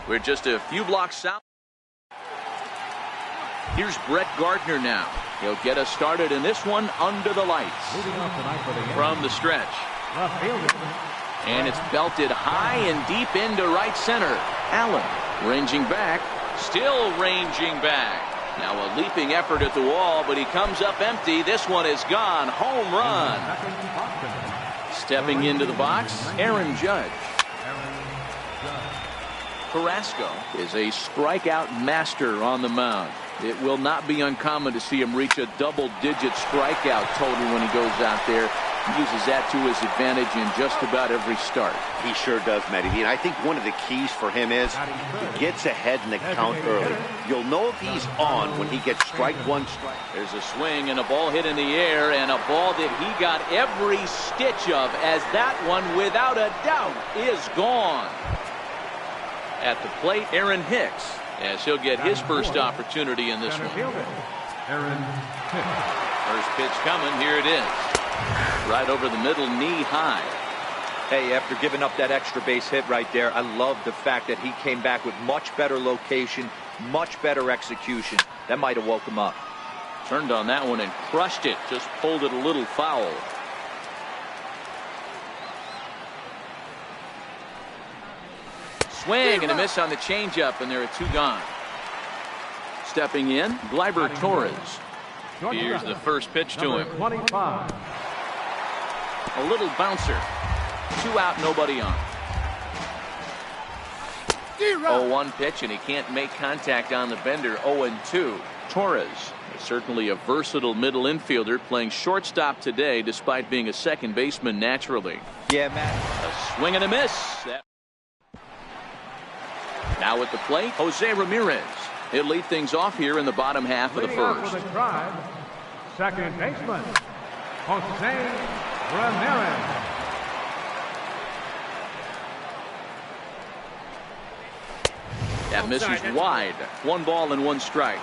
We're just a few blocks south. Here's Brett Gardner now. He'll get us started in this one under the lights. From the stretch. And it's belted high and deep into right center. Allen ranging back. Still ranging back. Now a leaping effort at the wall, but he comes up empty. This one is gone. Home run. Stepping into the box, Aaron Judge. Carrasco is a strikeout master on the mound. It will not be uncommon to see him reach a double-digit strikeout total when he goes out there. He uses that to his advantage in just about every start. He sure does, Matty. And I think one of the keys for him is he gets ahead in the count early. You'll know if he's on when he gets strike one. There's a swing and a ball hit in the air, and a ball that he got every stitch of, as that one, without a doubt, is gone. At the plate, Aaron Hicks, as he'll get his first opportunity in this one. First pitch coming. Here it is. Right over the middle, knee high. Hey, after giving up that extra base hit right there, I love the fact that he came back with much better location, much better execution. That might have woke him up. Turned on that one and crushed it. Just pulled it a little foul. Swing and a miss on the changeup, and there are two gone. Stepping in, Gleyber Torres. Here's the first pitch to him. A little bouncer. 2 out, nobody on. 0-1 pitch, and he can't make contact on the bender. 0-2. Torres is certainly a versatile middle infielder, playing shortstop today despite being a second baseman naturally. Yeah, Matt. A swing and a miss. Now at the plate, Jose Ramirez. He'll lead things off here in the bottom half of the first. Second baseman, Jose Ramirez. That misses wide. 1 ball and 1 strike.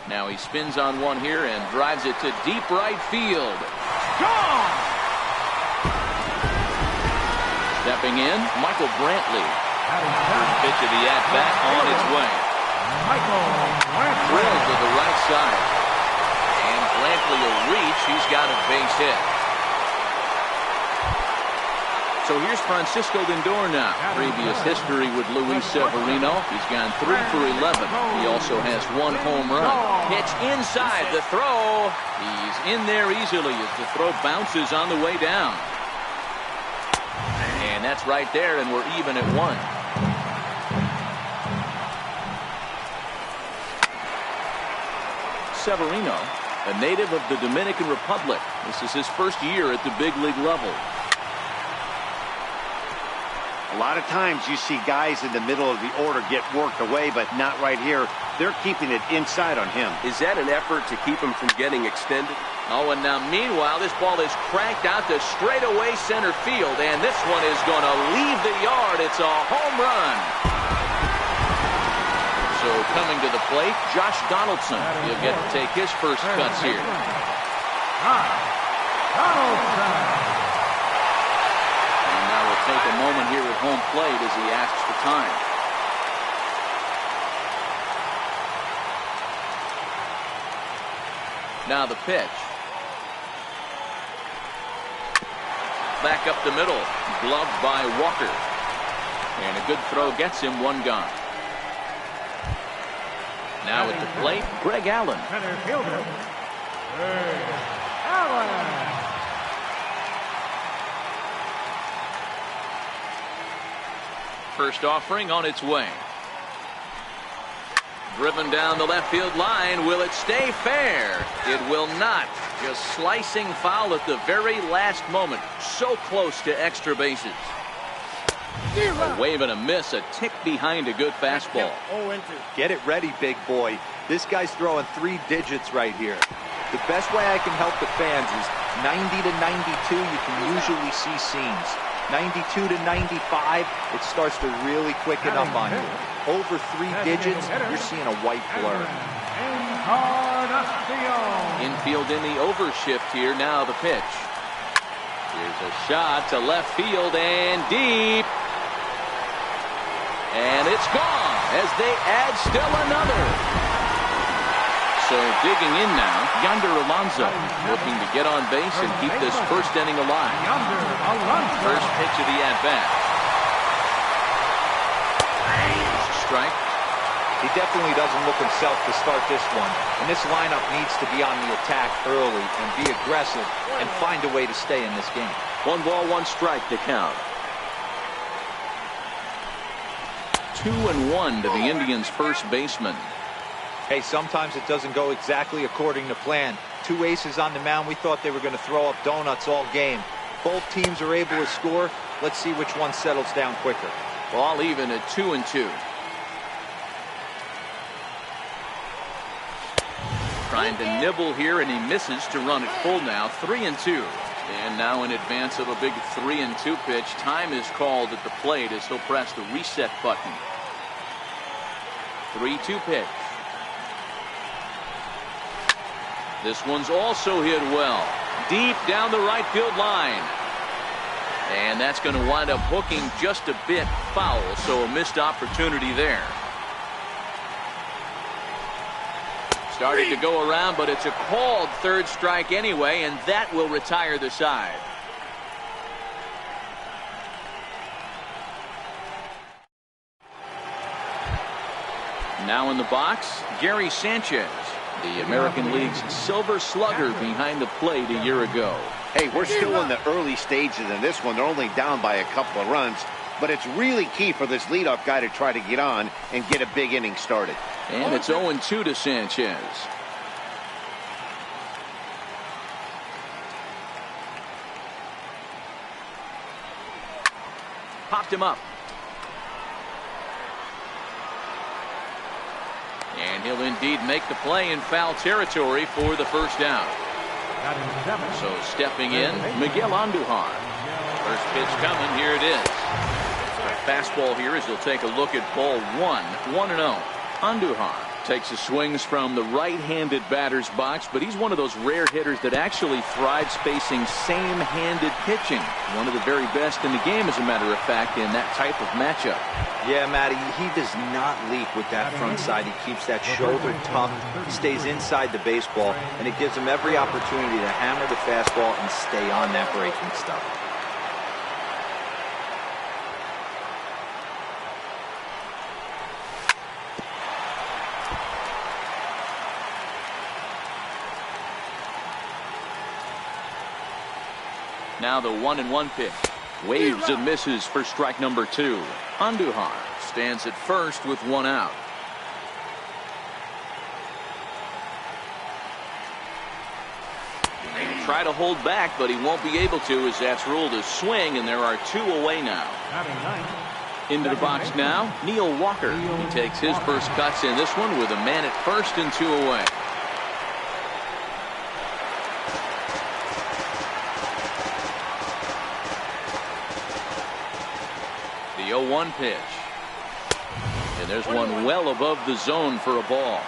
Now he spins on one here and drives it to deep right field. Gone! Stepping in, Michael Brantley. First pitch of the at-bat on its way. Drilled to the right side. And Brantley will reach. He's got a base hit. So here's Francisco Lindor now. Previous history with Luis Severino. He's gone 3 for 11. He also has 1 home run. Pitch inside the throw. He's in there easily as the throw bounces on the way down. And that's right there, and we're even at 1. Severino, a native of the Dominican Republic. This is his first year at the big league level. A lot of times you see guys in the middle of the order get worked away, but not right here. They're keeping it inside on him. Is that an effort to keep him from getting extended? Oh, and now meanwhile, this ball is cranked out to straightaway center field, and this one is going to leave the yard. It's a home run. So coming to the plate, Josh Donaldson. He'll get to take his first cuts here. And now we'll take a moment here at home plate as he asks for time. Now the pitch. Back up the middle. Gloved by Walker. And a good throw gets him 1 gone. Now at the plate, Greg Allen. Center fielder, Greg Allen. First offering on its way. Driven down the left field line. Will it stay fair? It will not. Just slicing foul at the very last moment. So close to extra bases. A wave and a miss. A tick behind a good fastball. Get it ready, big boy. This guy's throwing 3 digits right here. The best way I can help the fans is 90 to 92. You can usually see seams. 92 to 95, it starts to really quicken up on you. Over 3 digits, you're seeing a white blur. Infield in the overshift here. Now the pitch. Here's a shot to left field and deep. And it's gone as they add still another. So digging in now, Yonder Alonso looking to get on base and keep this first inning alive. First pitch of the at-bat. Strike. He definitely doesn't look himself to start this one. And this lineup needs to be on the attack early and be aggressive and find a way to stay in this game. 1-1 strike to count. 2-1 to the Indians' first baseman. Hey, sometimes it doesn't go exactly according to plan. Two aces on the mound. We thought they were going to throw up donuts all game. Both teams are able to score. Let's see which one settles down quicker. Ball even at 2-2. Trying to nibble here, and he misses to run it full now. 3-2. And now in advance of a big 3-2 pitch, time is called at the plate as he'll press the reset button. 3-2 pitch. This one's also hit well. Deep down the right field line. And that's going to wind up hooking just a bit foul, so a missed opportunity there. Starting to go around, but it's a called third strike anyway, and that will retire the side. Now in the box, Gary Sanchez, the American League's silver slugger behind the plate a year ago. Hey, we're still in the early stages in this one. They're only down by a couple of runs, but it's really key for this leadoff guy to try to get on and get a big inning started. And it's 0-2 to Sanchez. Popped him up. And he'll indeed make the play in foul territory for the first down. So stepping in, Miguel Andujar. First pitch coming, here it is. Fastball here as he'll take a look at ball 1-0. Andujar takes his swings from the right-handed batter's box, but he's one of those rare hitters that actually thrives facing same-handed pitching. One of the very best in the game, as a matter of fact, in that type of matchup. Yeah, Matty, he does not leak with that front side. He keeps that shoulder tough, stays inside the baseball, and it gives him every opportunity to hammer the fastball and stay on that breaking stuff. Now the 1-1 pitch. Waves and misses for strike number 2. Andujar stands at first with one out. He'll try to hold back, but he won't be able to, as that's ruled a swing, and there are 2 away now. Into the box now, Neil Walker. He takes his first cuts in this one with a man at first and 2 away. The 0-1 pitch. And there's one well above the zone for a ball.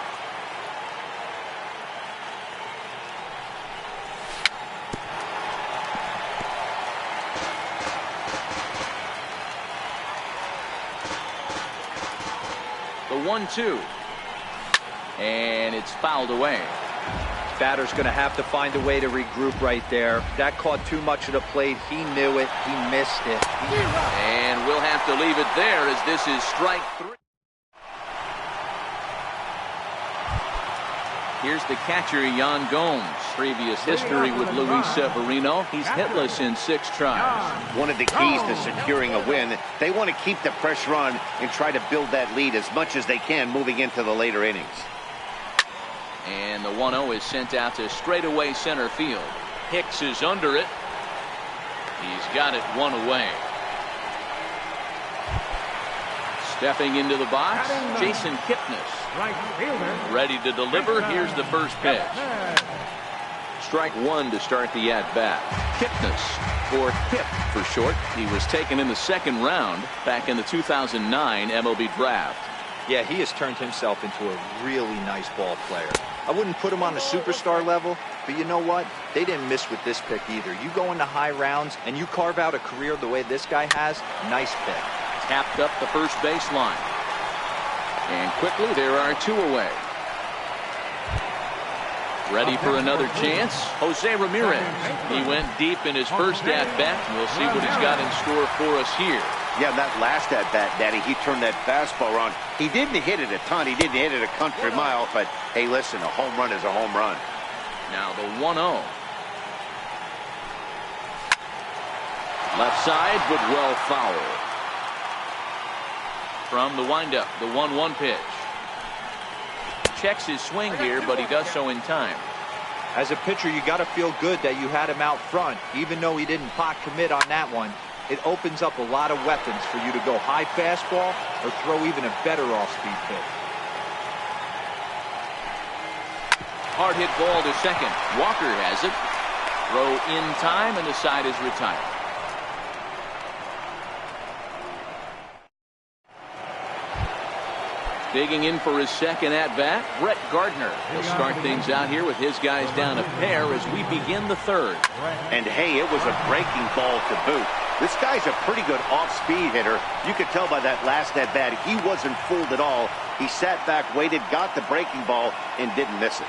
The 1-2. And it's fouled away. Batter's going to have to find a way to regroup right there. That caught too much of the plate. He knew it. He missed it. And we'll have to leave it there as this is strike 3. Here's the catcher, Yan Gomes. Previous history with Luis Severino. He's hitless in 6 tries. One of the keys to securing a win, they want to keep the pressure on and try to build that lead as much as they can moving into the later innings. And the 1-0 is sent out to straightaway center field. Hicks is under it. He's got it 1 away. Stepping into the box, Jason Kipnis. Ready to deliver. Here's the first pitch. Strike 1 to start the at-bat. Kipnis, or Kip for short. He was taken in the 2nd round back in the 2009 MLB draft. Yeah, he has turned himself into a really nice ball player. I wouldn't put him on a superstar level, but you know what? They didn't miss with this pick either. You go into high rounds and you carve out a career the way this guy has, nice pick. Tapped up the first baseline. And quickly there are 2 away. Ready for another chance, Jose Ramirez. He went deep in his first at-bat. We'll see what he's got in store for us here. Yeah, that last at-bat, Daddy, he turned that fastball around. He didn't hit it a ton. He didn't hit it a country mile. But, hey, listen, a home run is a home run. Now the 1-0. Left side, but well foul. From the windup, the 1-1 pitch. Checks his swing here, but he does so in time. As a pitcher, you got to feel good that you had him out front, even though he didn't pot commit on that one. It opens up a lot of weapons for you to go high fastball or throw even a better off-speed pitch. Hard hit ball to second. Walker has it. Throw in time, and the side is retired. Digging in for his second at-bat, Brett Gardner. He'll start things out here with his guys down a pair as we begin the third. And, hey, it was a breaking ball to boot. This guy's a pretty good off-speed hitter. You could tell by that last at-bat he wasn't fooled at all. He sat back, waited, got the breaking ball, and didn't miss it.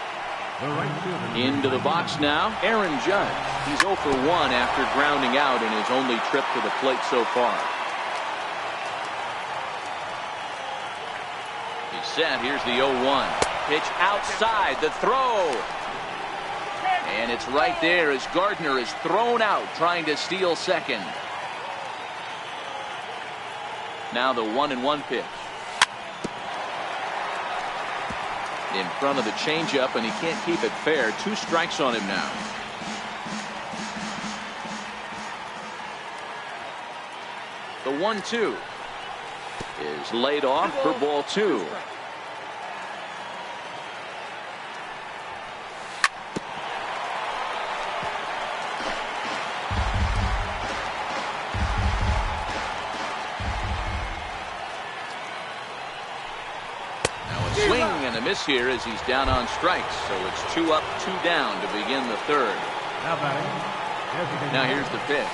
Into the box now, Aaron Judge. He's 0 for 1 after grounding out in his only trip to the plate so far. He's set. Here's the 0-1. Pitch outside. The throw. And it's right there as Gardner is thrown out trying to steal second. Now the 1-1 pitch. In front of the changeup, and he can't keep it fair. 2 strikes on him now. The 1-2 is laid off for ball 2. Swing and a miss here as he's down on strikes. So it's 2 up, 2 down to begin the third. Now here's the pitch.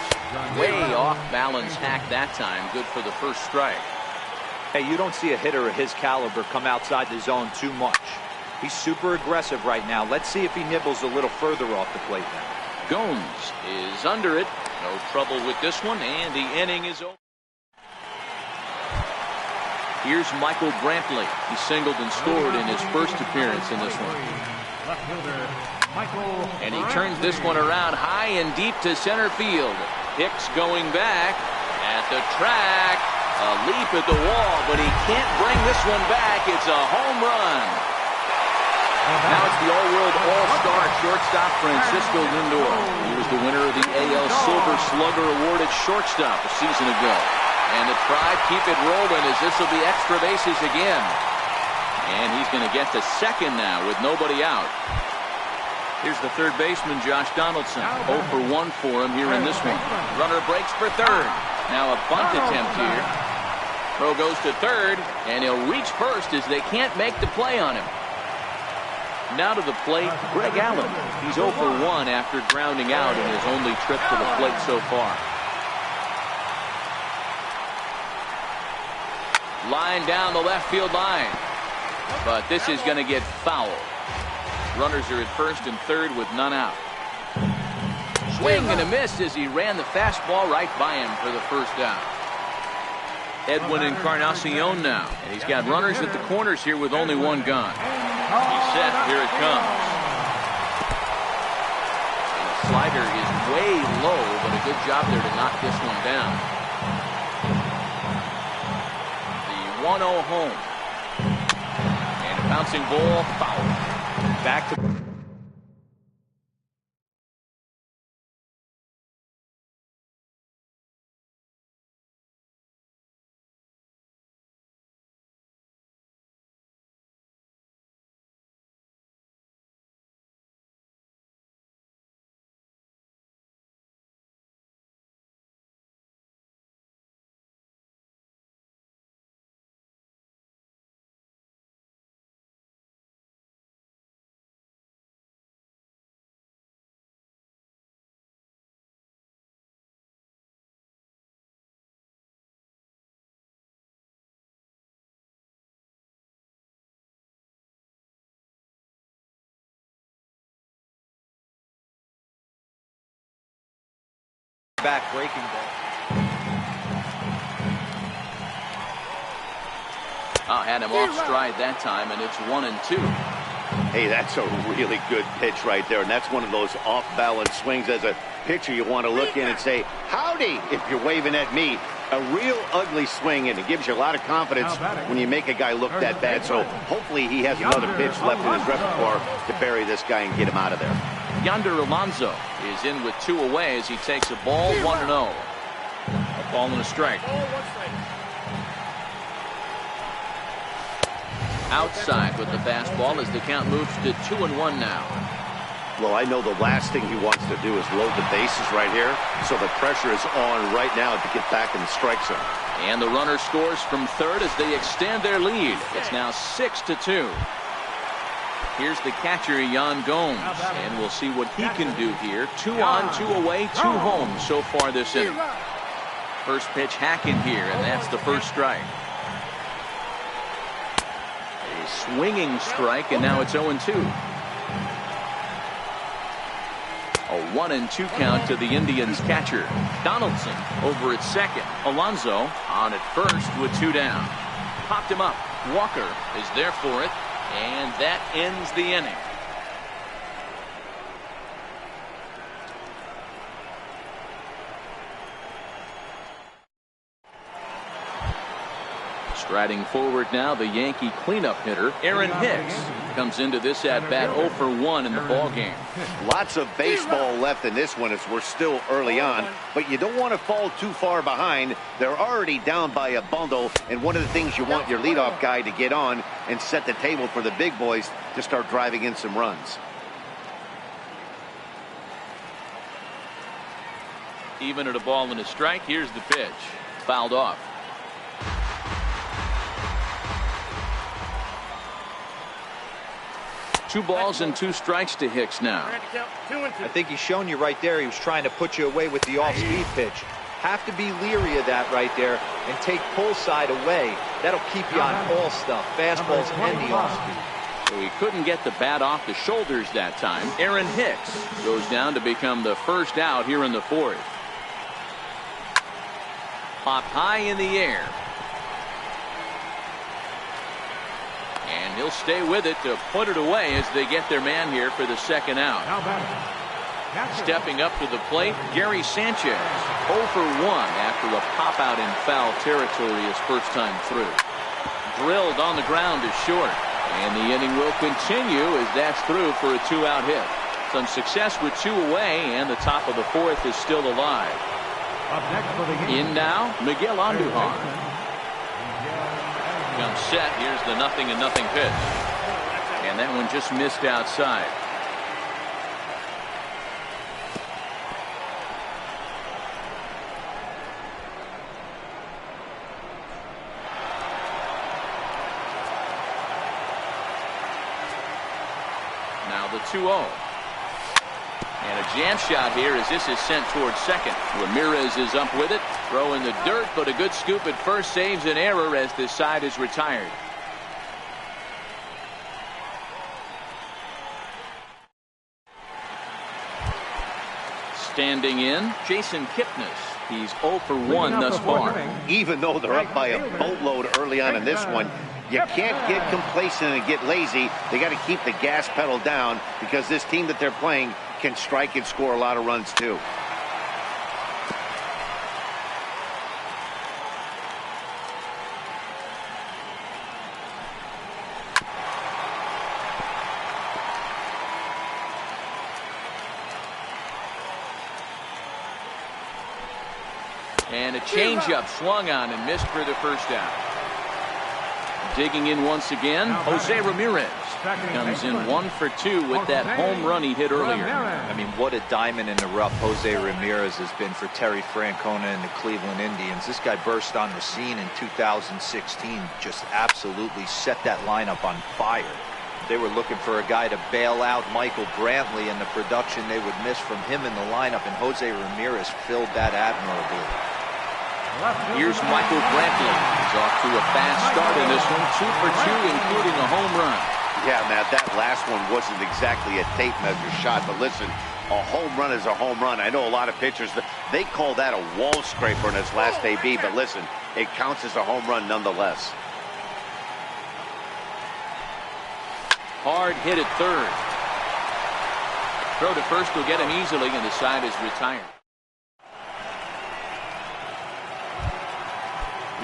Way off balance hack that time. Good for the first strike. Hey, you don't see a hitter of his caliber come outside the zone too much. He's super aggressive right now. Let's see if he nibbles a little further off the plate now. Gomes is under it. No trouble with this one, and the inning is over. Here's Michael Brantley. He singled and scored in his first appearance in this one. And he turns this one around high and deep to center field. Hicks going back at the track. A leap at the wall, but he can't bring this one back. It's a home run. Now it's the all-world all-star shortstop Francisco Lindor. He was the winner of the AL Silver Slugger Award at shortstop a season ago. And the Tribe keep it rolling as this will be extra bases again. And he's going to get to second now with nobody out. Here's the third baseman, Josh Donaldson. 0 for 1 for him here in this one. Runner breaks for third. Now a bunt attempt here. Throw goes to third, and he'll reach first as they can't make the play on him. Now to the plate, Greg Allen. He's 0 for 1 after grounding out in his only trip to the plate so far. Line down the left field line. But this is going to get foul. Runners are at first and third with none out. Swing and a miss as he ran the fastball right by him for the first out. Edwin Encarnacion now. And he's got runners at the corners here with only 1 gone. He's set. Here it comes. And the slider is way low, but a good job there to knock this one down. 1-0 home. And a bouncing ball foul. Back to back breaking ball. Oh, had him off stride that time, and it's 1-2. Hey, that's a really good pitch right there, and that's one of those off-balance swings. As a pitcher, you want to look in and say, howdy, if you're waving at me. A real ugly swing, and it gives you a lot of confidence when you make a guy look that bad. So hopefully he has another pitch left in his repertoire to bury this guy and get him out of there. Yonder Alonso is in with 2 away as he takes a ball 1-0. A ball and a strike. Outside with the fastball as the count moves to 2-1 now. Well, I know the last thing he wants to do is load the bases right here, so the pressure is on right now to get back in the strike zone. And the runner scores from third as they extend their lead. It's now 6-2. Here's the catcher, Yan Gomes, and we'll see what he can do here. 2 on, 2 away, 2 home so far this inning. First pitch hacking here, and that's the first strike. A swinging strike, and now it's 0-2. A 1-2 count to the Indians catcher. Donaldson over at second. Alonso on at first with 2 down. Popped him up. Walker is there for it. And that ends the inning. Striding forward now, the Yankee cleanup hitter, Aaron Hicks, comes into this at-bat 0 for 1 in the ballgame. Lots of baseball left in this one as we're still early on, but you don't want to fall too far behind. They're already down by a bundle, and one of the things you want your leadoff guy to get on and set the table for the big boys to start driving in some runs. Even at a ball and a strike, here's the pitch. Fouled off. Two balls and 2 strikes to Hicks now. I think he's shown you right there. He was trying to put you away with the off-speed pitch. Have to be leery of that right there and take pull side away. That'll keep you on all stuff, fastballs and the off-speed. So he couldn't get the bat off the shoulders that time. Aaron Hicks goes down to become the first out here in the 4th. Popped high in the air. And he'll stay with it to put it away as they get their man here for the second out. Stepping up to the plate, Gary Sanchez, 0 for 1 after a pop out in foul territory his first time through. Drilled on the ground is short, and the inning will continue as that's through for a 2-out hit. Some success with 2 away, and the top of the 4th is still alive. In now, Miguel Andujar. Comes set. Here's the 0-0 pitch. And that one just missed outside. Now the 2-0. And a jam shot here as this is sent towards second. Ramirez is up with it. Throw in the dirt, but a good scoop at first saves an error as this side is retired. Standing in, Jason Kipnis. He's 0 for 1 thus far. Even though they're up by a boatload early on in this one, you can't get complacent and get lazy. They got to keep the gas pedal down because this team that they're playing can strike and score a lot of runs too. And a changeup swung on and missed for the first out. Digging in once again, Jose Ramirez comes in 1 for 2 with that home run he hit earlier. I mean, what a diamond in the rough Jose Ramirez has been for Terry Francona and the Cleveland Indians. This guy burst on the scene in 2016, just absolutely set that lineup on fire. They were looking for a guy to bail out Michael Brantley, and the production they would miss from him in the lineup, and Jose Ramirez filled that admirably. Here's Michael Brantley. He's off to a fast start in this one. 2 for 2, including a home run. Yeah, Matt, that last one wasn't exactly a tape measure shot, but listen, A home run is a home run. I know a lot of pitchers, they call that a wall scraper in its last AB, but listen, it counts as a home run nonetheless. Hard hit at third. Throw to first will get him easily, and the side is retired.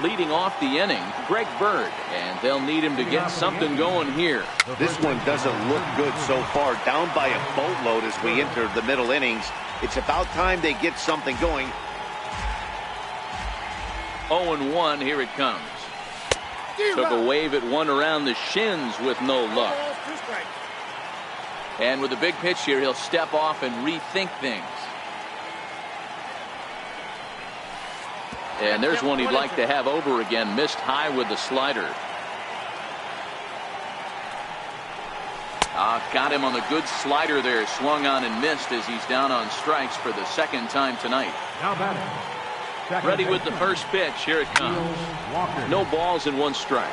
Leading off the inning, Greg Bird, and they'll need him to get something going here. This one doesn't look good so far. Down by a boatload as we enter the middle innings. It's about time they get something going. 0-1, here it comes. Took a wave at one around the shins with no luck. And with a big pitch here, he'll step off and rethink things. And there's one he'd like to have over again. Missed high with the slider. Got him on the good slider there. Swung on and missed as he's down on strikes for the second time tonight. Ready with the first pitch. Here it comes. No balls and one strike.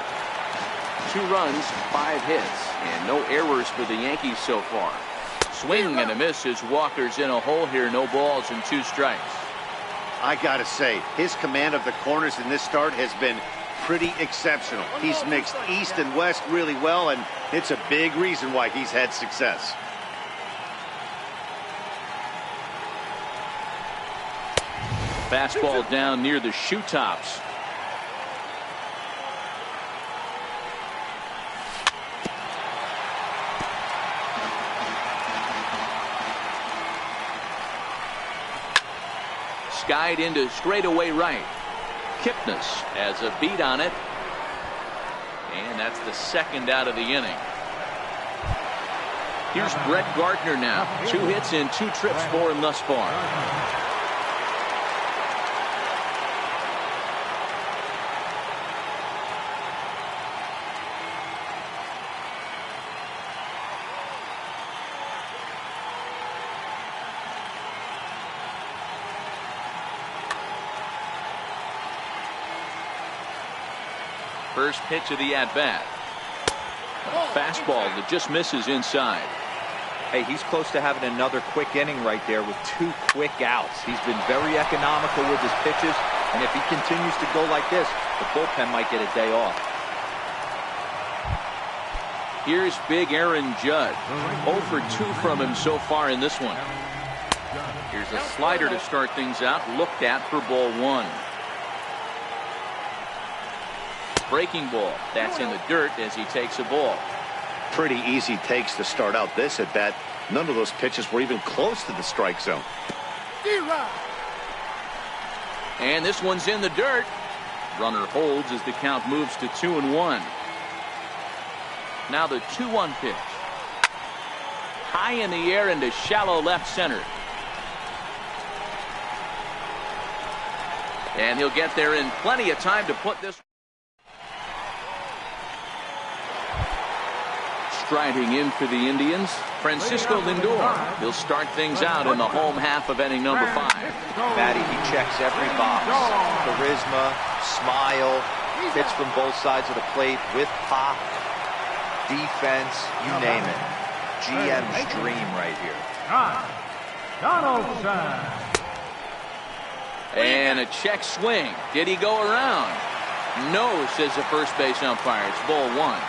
2 runs, 5 hits, and no errors for the Yankees so far. Swing and a miss as Walker's in a hole here. No balls and 2 strikes. I gotta say, his command of the corners in this start has been pretty exceptional. He's mixed east and west really well, and it's a big reason why he's had success. Fastball down near the shoe tops. Skied into straightaway right. Kipnis has a beat on it. And that's the second out of the inning. Here's Brett Gardner now. 2 hits and 2 trips for him thus far. First pitch of the at-bat. Fastball that just misses inside. Hey, he's close to having another quick inning right there with 2 quick outs. He's been very economical with his pitches, and if he continues to go like this, the bullpen might get a day off. Here's big Aaron Judd. 0 for 2 from him so far in this one. Here's a slider to start things out. Looked at for ball 1. Breaking ball. That's in the dirt as he takes a ball. Pretty easy takes to start out this at bat. None of those pitches were even close to the strike zone. And this one's in the dirt. Runner holds as the count moves to 2-1. Now the 2-1 pitch. High in the air into shallow left center. And he'll get there in plenty of time to put this. Striding in for the Indians, Francisco Lindor. He'll start things out in the home half of inning number 5. Matty, he checks every box. Charisma, smile, hits from both sides of the plate with pop, defense, you name it. GM's dream right here. Donaldson. And a check swing. Did he go around? No, says the first base umpire. It's ball 1.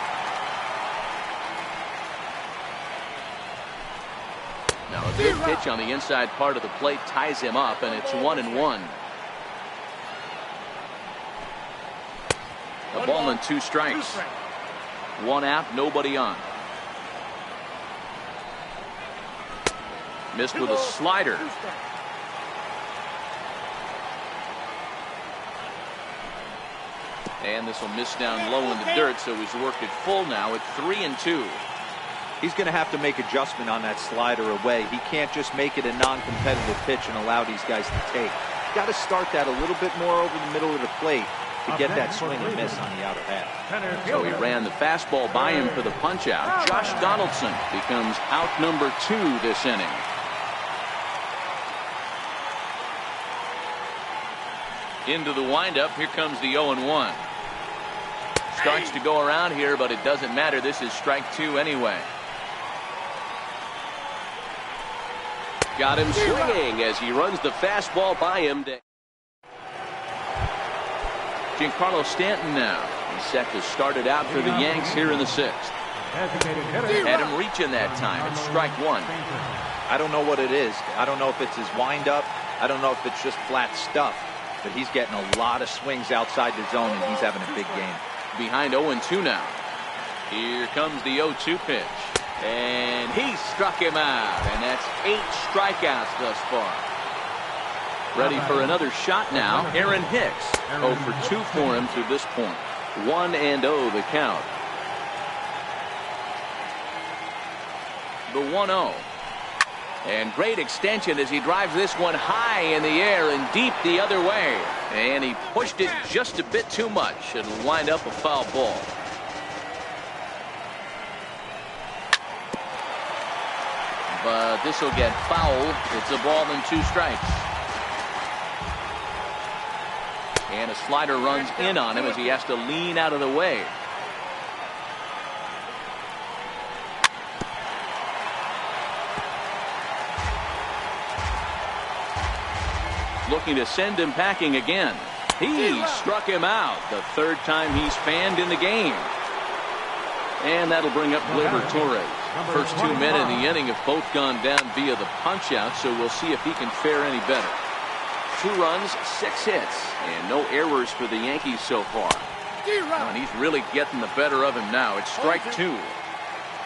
Now a good pitch on the inside part of the plate ties him up, and it's 1-1. A ball and 2 strikes. 1 out, nobody on. Missed with a slider. And this will miss down low in the dirt, so he's worked it full now at 3-2. He's going to have to make adjustment on that slider away. He can't just make it a non-competitive pitch and allow these guys to take. Got to start that a little bit more over the middle of the plate to get that swing and miss on the outer half. So he ran the fastball by him for the punch out. Josh Donaldson becomes out number 2 this inning. Into the windup. Here comes the 0-1. Starts to go around here, but it doesn't matter. This is strike 2 anyway. Got him swinging as he runs the fastball by him. Giancarlo Stanton now. He's set to start it out for the Yanks here in the 6th. Had him reaching that time. It's strike one. I don't know what it is. I don't know if it's his windup. I don't know if it's just flat stuff. But he's getting a lot of swings outside the zone, and he's having a big game. Behind 0-2 now. Here comes the 0-2 pitch. And he struck him out. And that's 8 strikeouts thus far. Ready for another shot now. Aaron Hicks. 0 for 2 for him to this point. 1-0 the count. The 1-0. And great extension as he drives this one high in the air and deep the other way. And he pushed it just a bit too much. It'll wind up a foul ball. But this will get foul. It's a ball and 2 strikes. And a slider runs in on him as he has to lean out of the way. Looking to send him packing again. He struck him out the 3rd time he's fanned in the game. And that'll bring up Gleyber Torres. First 2 men in the inning have both gone down via the punch out, so we'll see if he can fare any better. 2 runs, 6 hits, and no errors for the Yankees so far. And he's really getting the better of him now. It's strike 2.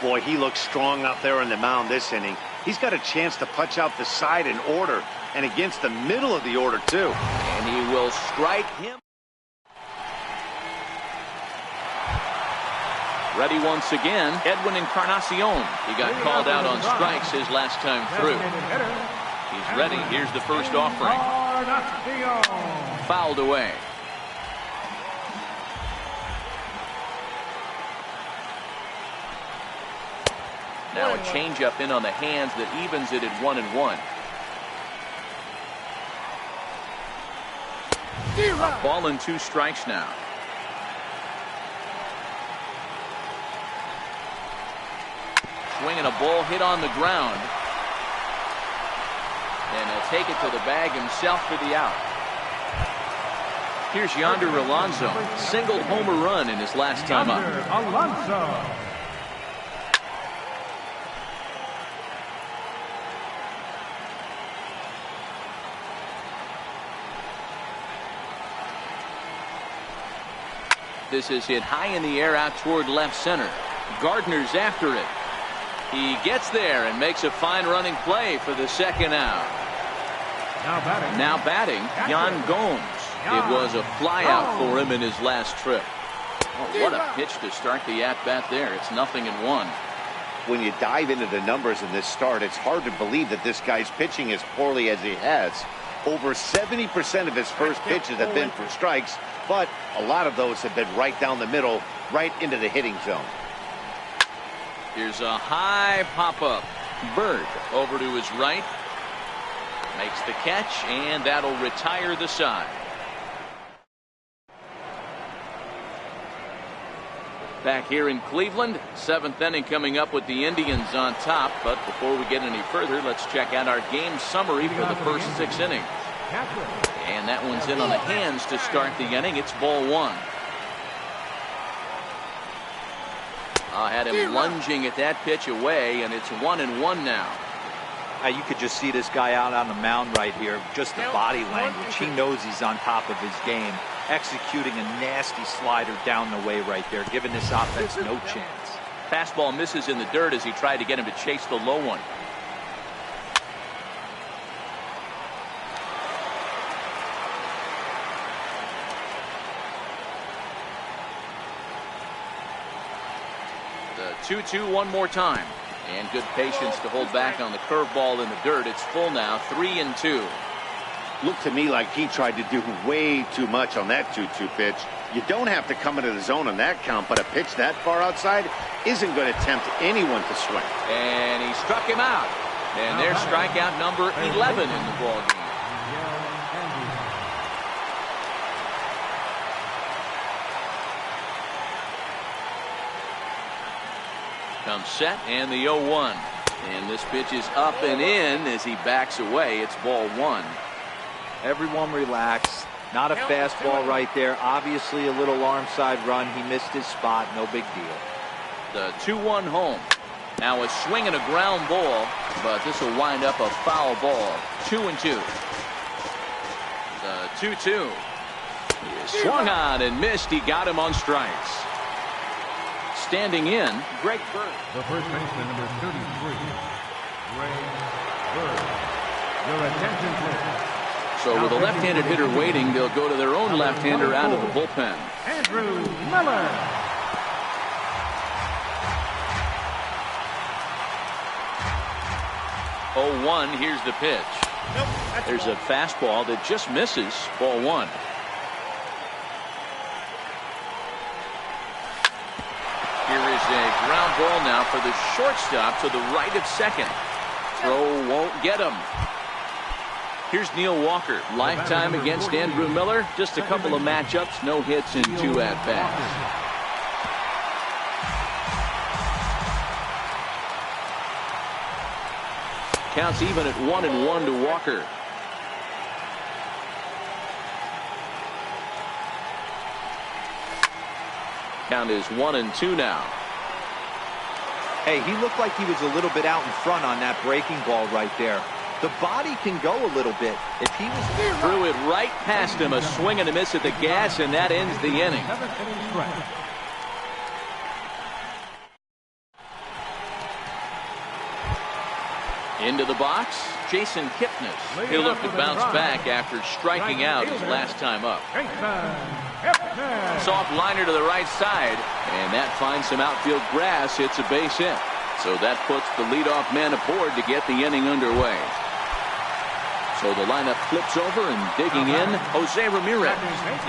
Boy, he looks strong out there on the mound this inning. He's got a chance to punch out the side in order, and against the middle of the order too. And he will strike him. Ready once again, Edwin Encarnacion. He got called out on strikes his last time through. He's ready. Here's the first offering. Fouled away. Now a changeup in on the hands that evens it at 1-1. A ball and 2 strikes now. Swinging a ball hit on the ground. And he'll take it to the bag himself for the out. Here's Yonder Alonso. Singled homer run in his last time up. Alonso. This is hit high in the air out toward left center. Gardner's after it. He gets there and makes a fine running play for the 2nd out. Now batting, Yan Gomes. It was a flyout for him in his last trip. Oh, what a pitch to start the at-bat there. It's 0-1. When you dive into the numbers in this start, it's hard to believe that this guy's pitching as poorly as he has. Over 70% of his first pitches have been for strikes, but a lot of those have been right down the middle, right into the hitting zone. Here's a high pop-up. Bird over to his right. Makes the catch, and that'll retire the side. Back here in Cleveland, 7th inning coming up with the Indians on top. But before we get any further, let's check out our game summary for the first 6 innings. And that one's in on the hands to start the inning. It's ball 1. Had him lunging at that pitch away, and it's 1-1 now. You could just see this guy out on the mound right here. Just the body language. He knows he's on top of his game. Executing a nasty slider down the way right there, giving this offense no chance. Fastball misses in the dirt as he tried to get him to chase the low one. The 2-2 one more time. And good patience to hold back on the curveball in the dirt. It's full now, 3-2. Looked to me like he tried to do way too much on that 2-2 pitch. You don't have to come into the zone on that count, but a pitch that far outside isn't going to tempt anyone to swing. And he struck him out. And there's strikeout number 11 in the ball game. Comes set, and the 0-1. And this pitch is up and in as he backs away. It's ball one. Everyone relax. Not a fastball right there. Obviously a little arm side run. He missed his spot. No big deal. The 2-1 home. Now a swing and a ground ball, but this will wind up a foul ball. 2-2. The 2-2. He swung on and missed. He got him on strikes. Standing in, Greg Bird. The first baseman, number 33, Greg Bird. Your attention, please. So with a left-handed hitter waiting, they'll go to their own left-hander out of the bullpen. Andrew Miller. 0-1, here's the pitch. There's a fastball that just misses. Ball one. Here is a ground ball now for the shortstop to the right of second. Throw won't get him. Here's Neil Walker. Lifetime against Andrew Miller. Just a couple of matchups, no hits and 2 at-bats. Counts even at 1-1 to Walker. Count is 1-2 now. Hey, he looked like he was a little bit out in front on that breaking ball right there. The body can go a little bit. If he was threw it right past him, a swing and a miss at the gas, and that ends the inning. Into the box, Jason Kipnis. He'll look to bounce back after striking out his last time up. Soft liner to the right side, and that finds some outfield grass. It's a base hit. So that puts the leadoff man aboard to get the inning underway. So the lineup flips over and digging in, Jose Ramirez.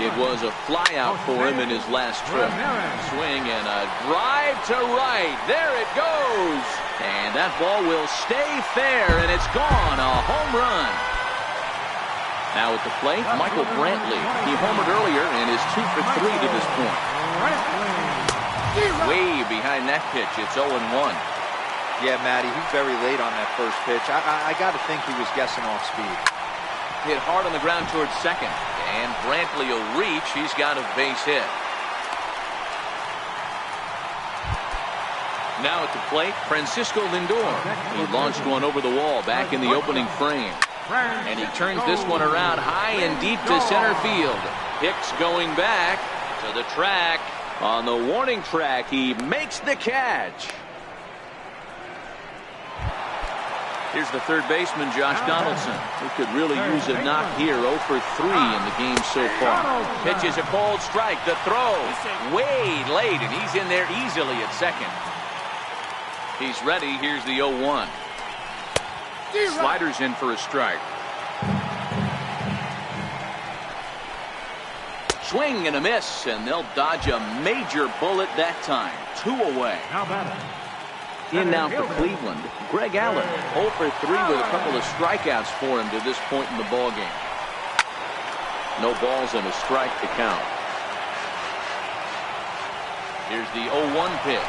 It was a flyout for him in his last trip. Swing and a drive to right. There it goes. And that ball will stay fair, and it's gone. A home run. Now at the plate, Michael Brantley. He homered earlier and is 2 for 3 to this point. Way behind that pitch. It's 0-1. Yeah, Matty, he's very late on that first pitch. I got to think he was guessing off speed. Hit hard on the ground towards second. And Brantley will reach. He's got a base hit. Now at the plate, Francisco Lindor. He launched one over the wall back in the opening frame. And he turns this one around high and deep to center field. Hicks going back to the track. On the warning track, he makes the catch. Here's the third baseman, Josh Donaldson, who could really use a knock here. 0 for 3 in the game so far. Pitches a cold strike. The throw way late, and he's in there easily at second. He's ready. Here's the 0-1. Sliders in for a strike. Swing and a miss, and they'll dodge a major bullet that time. 2 away. In now for Cleveland, Greg Allen. 0 for 3 with a couple of strikeouts for him to this point in the ballgame. No balls and a strike to count. Here's the 0-1 pitch.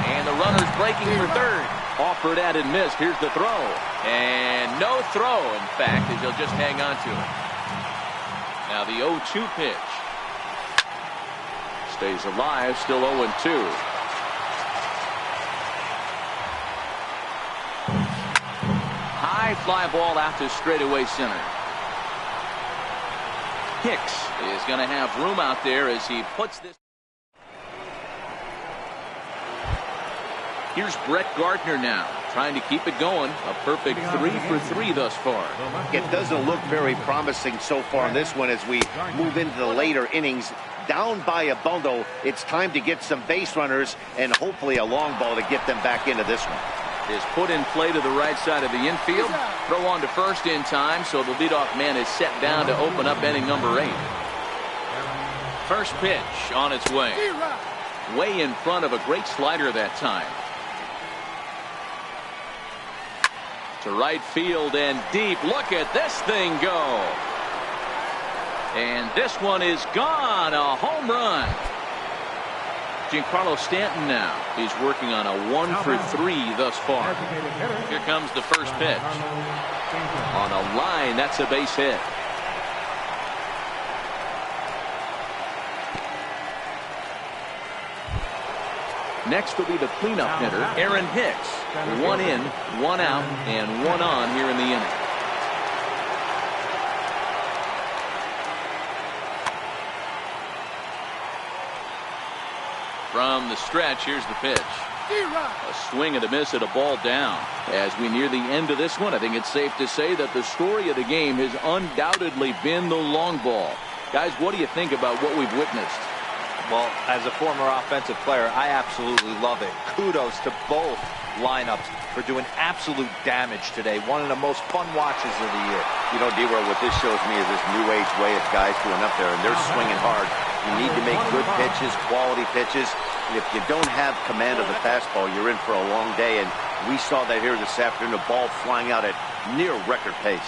And the runner's breaking for third. Offered at and missed. Here's the throw. And no throw, in fact, as he'll just hang on to it. Now the 0-2 pitch. Stays alive, still 0-2. High fly ball out to straightaway center. Hicks is going to have room out there as he puts this. Here's Brett Gardner now, trying to keep it going. A perfect 3 for 3 thus far. It doesn't look very promising so far in this one as we move into the later innings. Down by a bundle, it's time to get some base runners and hopefully a long ball to get them back into this one. Is put in play to the right side of the infield. Throw on to first in time, so the leadoff man is set down to open up inning number 8. First pitch on its way. Way in front of a great slider that time. To right field and deep. Look at this thing go. And this one is gone. A home run. Giancarlo Stanton now. He's working on a 1-for-3 thus far. Here comes the first pitch. On a line, that's a base hit. Next will be the cleanup hitter, Aaron Hicks. 1 in, 1 out, and 1 on here in the inning. From the stretch, here's the pitch. A swing and a miss at a ball down. As we near the end of this one, I think it's safe to say that the story of the game has undoubtedly been the long ball. Guys, what do you think about what we've witnessed? Well, as a former offensive player, I absolutely love it. Kudos to both lineups for doing absolute damage today. One of the most fun watches of the year. You know, D-Roll, what this shows me is this new age way of guys going up there, and they're swinging hard. You need to make good pitches, quality pitches. And if you don't have command of the fastball, you're in for a long day. And we saw that here this afternoon, the ball flying out at near record pace.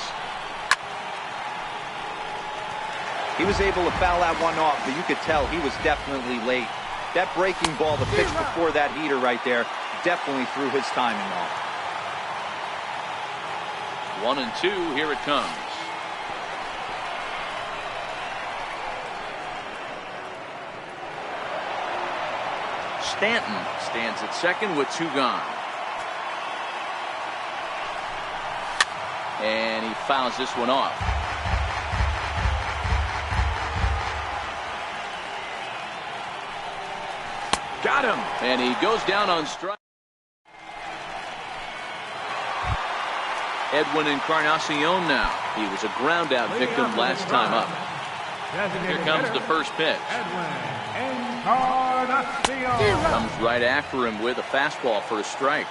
He was able to foul that one off, but you could tell he was definitely late. That breaking ball, the pitch before that heater right there, definitely threw his timing off. 1-2, here it comes. Stanton stands at second with 2 gone. And he fouls this one off. Got him. And he goes down on strike. Edwin Encarnacion now. He was a ground out victim last time up. Here comes the first pitch. Comes right after him with a fastball for a strike.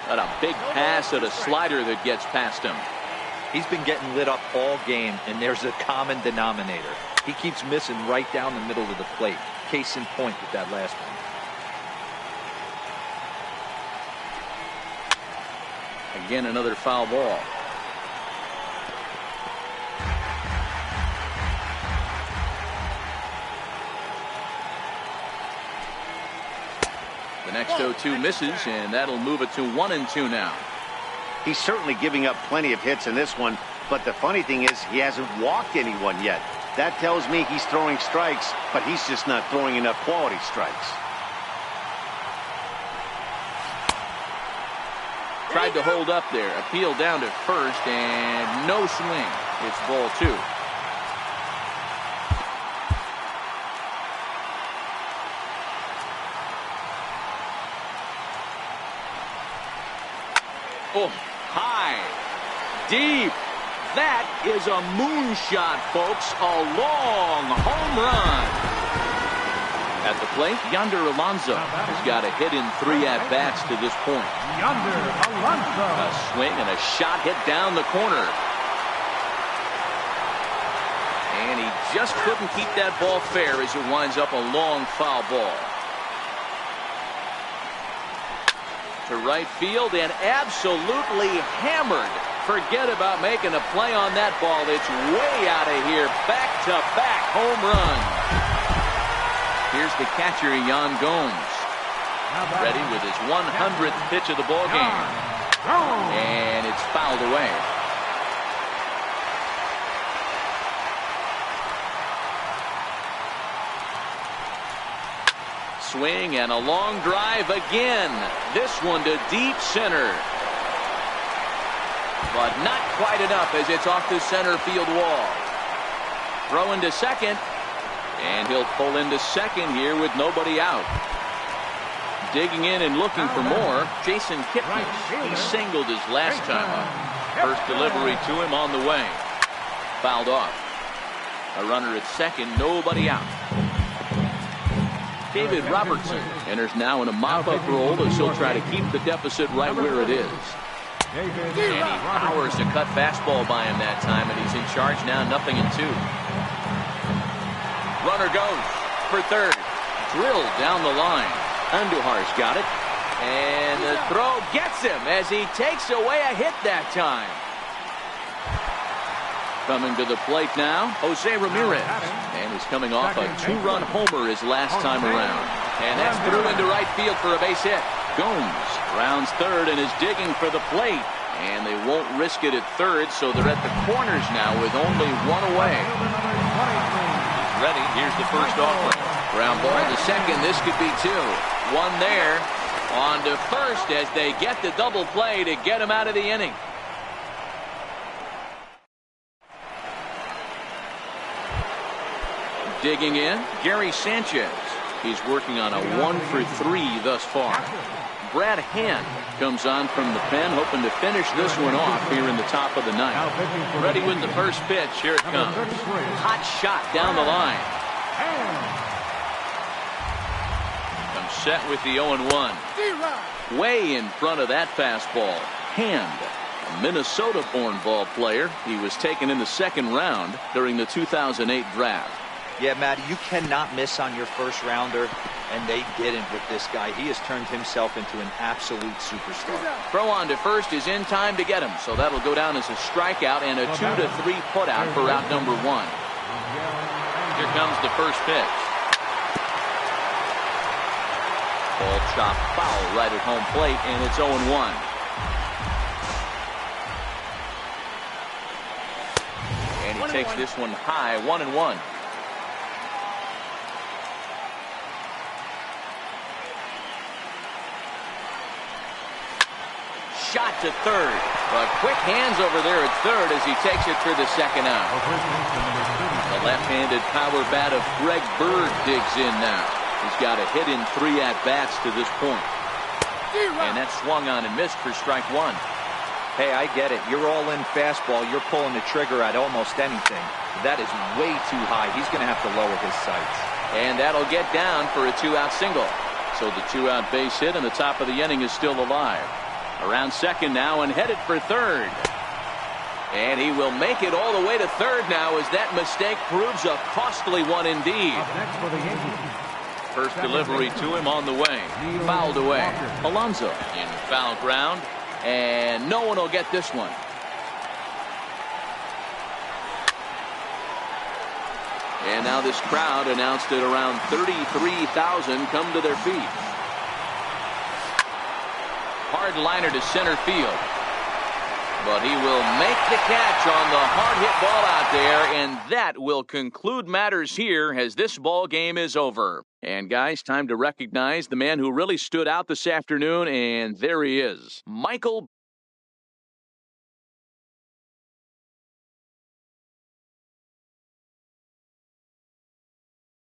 Got a big pass at a slider that gets past him. He's been getting lit up all game, and there's a common denominator. He keeps missing right down the middle of the plate. Case in point with that last one. Again, another foul ball. The next 0-2 misses, and that'll move it to 1-2 now. He's certainly giving up plenty of hits in this one, but the funny thing is he hasn't walked anyone yet. That tells me he's throwing strikes, but he's just not throwing enough quality strikes. Tried to hold up there. Appeal down to first, and no swing. It's ball 2. Oh, high, deep. That is a moonshot, folks. A long home run. At the plate, Yonder Alonso has got a hit in 3 at-bats to this point. Yonder Alonso. A swing and a shot hit down the corner. And he just couldn't keep that ball fair as it winds up a long foul ball. To right field and absolutely hammered. Forget about making a play on that ball. It's way out of here. Back-to-back home run. Here's the catcher, Yan Gomes. Ready with his 100th pitch of the ball game. And it's fouled away. Swing and a long drive again. This one to deep center. But not quite enough as it's off the center field wall. Throw into second. And he'll pull into second here with nobody out. Digging in and looking for more, Jason Kipnis. He singled his last time up. First delivery to him on the way. Fouled off. A runner at second, nobody out. David Robertson enters now in a mop-up role as he'll try to keep the deficit right where it is. And he powers a cut fastball by him that time, and he's in charge now, 0-2. Runner goes for third. Drilled down the line. Andujar's got it. And the throw gets him as he takes away a hit that time. Coming to the plate now, Jose Ramirez. And he's coming off a 2-run homer his last time around. And that's through into right field for a base hit. Gomes rounds third and is digging for the plate. And they won't risk it at third, so they're at the corners now with only one away. He's ready. Here's the first offering. Ground ball to second. This could be two. One there. On to first as they get the double play to get him out of the inning. Digging in, Gary Sanchez. He's working on a 1-for-3 thus far. Brad Hand comes on from the pen, hoping to finish this one off here in the top of the ninth. Ready with the first pitch. Here it comes. Hot shot down the line. Comes set with the 0-1. Way in front of that fastball. Hand, a Minnesota-born ball player. He was taken in the second round during the 2008 draft. Yeah, Matty, you cannot miss on your first rounder, and they didn't with this guy. He has turned himself into an absolute superstar. Throw on to first is in time to get him, so that'll go down as a strikeout and a 2-3 putout for out number 1. Here comes the first pitch. Ball chopped foul right at home plate, and it's 0-1. And he takes this one high, 1-1. Shot to third, but quick hands over there at third as he takes it for the second out. The left-handed power bat of Greg Bird digs in now. He's got a hit in 3 at-bats to this point. And that's swung on and missed for strike 1. Hey, I get it. You're all in fastball. You're pulling the trigger at almost anything. That is way too high. He's going to have to lower his sights. And that'll get down for a 2-out single. So the 2-out base hit and the top of the inning is still alive. Around second now and headed for third. And he will make it all the way to third now as that mistake proves a costly one indeed. First delivery to him on the way. Fouled away. Alonso in foul ground. And no one will get this one. And now this crowd announced that around 33,000 come to their feet. Hard liner to center field. But he will make the catch on the hard hit ball out there, and that will conclude matters here as this ball game is over. And guys, time to recognize the man who really stood out this afternoon, and there he is, Michael